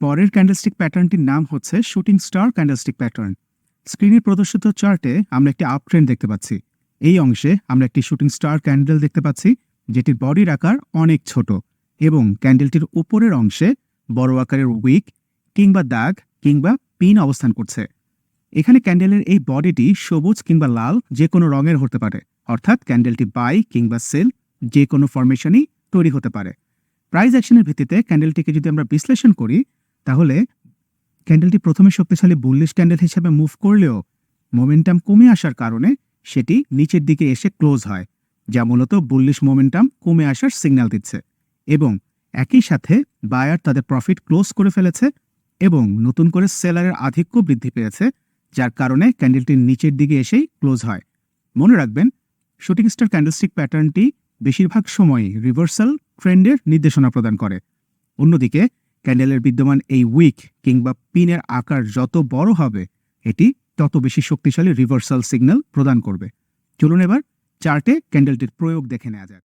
পরের ক্যান্ডেলস্টিক প্যাটার্নটির নাম হচ্ছে শুটিং স্টার ক্যান্ডেলস্টিক প্যাটার্ন। স্ক্রিনে প্রদর্শিত চার্টে আমরা একটি আপ ট্রেন্ড দেখতে পাচ্ছি। এই অংশে আমরা একটি শুটিং স্টার ক্যান্ডেল দেখতে পাচ্ছি, যেটির বডির আকার অনেক ছোট এবং ক্যান্ডেলটির উপরের অংশে বড় আকারের উইক কিংবা দাগ কিংবা পিন অবস্থান করছে। এখানে ক্যান্ডেলের এই বডিটি সবুজ কিংবা লাল যে কোনো রঙের হতে পারে, অর্থাৎ ক্যান্ডেলটি বাই কিংবা সেল যে কোনো ফরমেশনই তৈরি হতে পারে। প্রাইস অ্যাকশনের ভিত্তিতে ক্যান্ডেলটিকে যদি আমরা বিশ্লেষণ করি, তাহলে ক্যান্ডেলটি প্রথমে শক্তিশালী বুলিশ ক্যান্ডেল হিসেবে মুভ করলেও মোমেন্টাম কমে আসার কারণে সেটি নিচের দিকে এসে ক্লোজ হয়, যা মূলত বুলিশ মোমেন্টাম কমে আসার সিগন্যাল দিচ্ছে। এবং একই সাথে বায়ার তাদের প্রফিট ক্লোজ করে ফেলেছে এবং নতুন করে সেলারের আধিক্য বৃদ্ধি পেয়েছে, যার কারণে ক্যান্ডেলটির নিচের দিকে এসেই ক্লোজ হয়। মনে রাখবেন, শুটিং স্টার ক্যান্ডেলস্টিক প্যাটার্নটি বেশিরভাগ সময়ই রিভার্সাল ট্রেন্ডের নির্দেশনা প্রদান করে। অন্যদিকে ক্যান্ডেলের বিদ্যমান এই উইক কিংবা পিনের আকার যত বড় হবে, এটি তত বেশি শক্তিশালী রিভার্সাল সিগন্যাল প্রদান করবে। চলুন এবার চার্টে ক্যান্ডেলটির প্রয়োগ দেখে নেওয়া যাক।